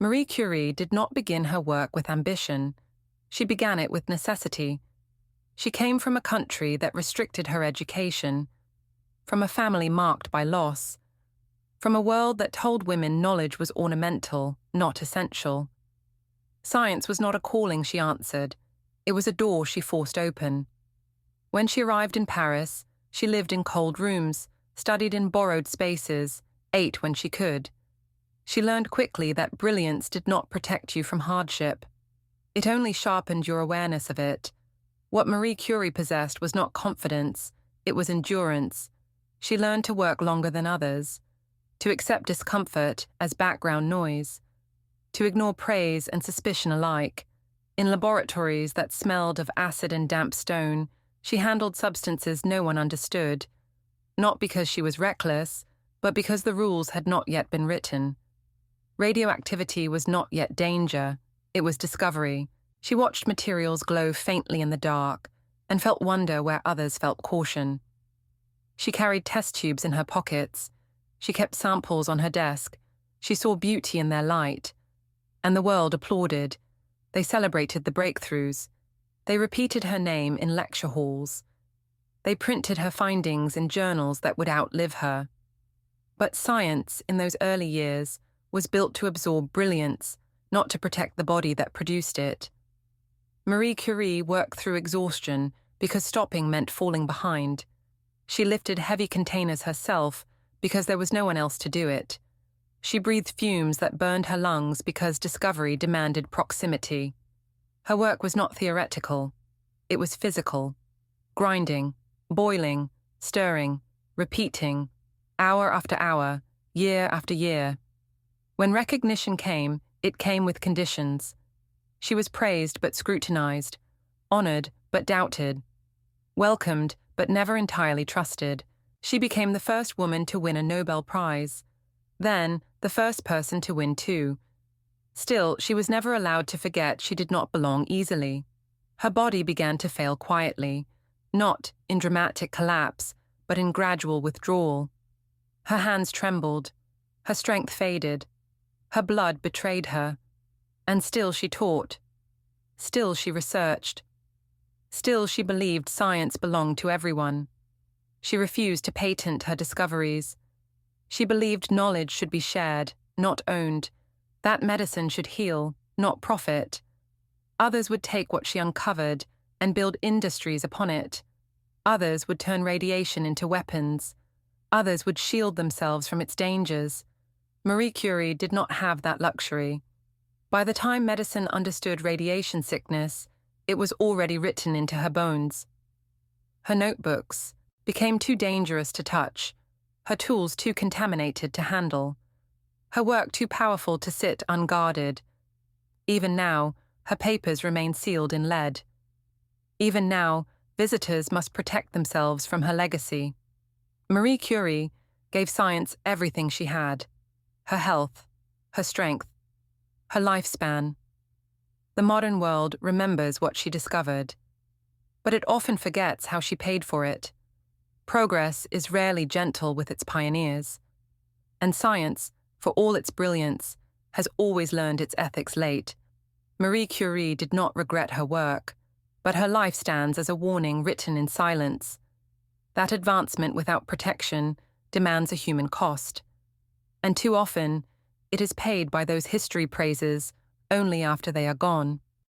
Marie Curie did not begin her work with ambition. She began it with necessity. She came from a country that restricted her education, from a family marked by loss, from a world that told women knowledge was ornamental, not essential. Science was not a calling she answered. It was a door she forced open. When she arrived in Paris, she lived in cold rooms, studied in borrowed spaces, ate when she could. She learned quickly that brilliance did not protect you from hardship. It only sharpened your awareness of it. What Marie Curie possessed was not confidence, it was endurance. She learned to work longer than others, to accept discomfort as background noise, to ignore praise and suspicion alike. In laboratories that smelled of acid and damp stone, she handled substances no one understood, not because she was reckless, but because the rules had not yet been written. Radioactivity was not yet danger, it was discovery. She watched materials glow faintly in the dark and felt wonder where others felt caution. She carried test tubes in her pockets. She kept samples on her desk. She saw beauty in their light. And the world applauded. They celebrated the breakthroughs. They repeated her name in lecture halls. They printed her findings in journals that would outlive her. But science, in those early years, was built to absorb brilliance, not to protect the body that produced it. Marie Curie worked through exhaustion because stopping meant falling behind. She lifted heavy containers herself because there was no one else to do it. She breathed fumes that burned her lungs because discovery demanded proximity. Her work was not theoretical. It was physical. Grinding, boiling, stirring, repeating, hour after hour, year after year. When recognition came, it came with conditions. She was praised but scrutinized, honored but doubted, welcomed but never entirely trusted. She became the first woman to win a Nobel Prize, then the first person to win two. Still, she was never allowed to forget she did not belong easily. Her body began to fail quietly, not in dramatic collapse, but in gradual withdrawal. Her hands trembled, her strength faded, her blood betrayed her, and still she taught. Still she researched. Still she believed science belonged to everyone. She refused to patent her discoveries. She believed knowledge should be shared, not owned, that medicine should heal, not profit. Others would take what she uncovered and build industries upon it. Others would turn radiation into weapons. Others would shield themselves from its dangers. Marie Curie did not have that luxury. By the time medicine understood radiation sickness, it was already written into her bones. Her notebooks became too dangerous to touch, her tools too contaminated to handle, her work too powerful to sit unguarded. Even now, her papers remain sealed in lead. Even now, visitors must protect themselves from her legacy. Marie Curie gave science everything she had: her health, her strength, her lifespan. The modern world remembers what she discovered, but it often forgets how she paid for it. Progress is rarely gentle with its pioneers, and science, for all its brilliance, has always learned its ethics late. Marie Curie did not regret her work, but her life stands as a warning written in silence. That advancement without protection demands a human cost, and too often it is paid by those history praises only after they are gone.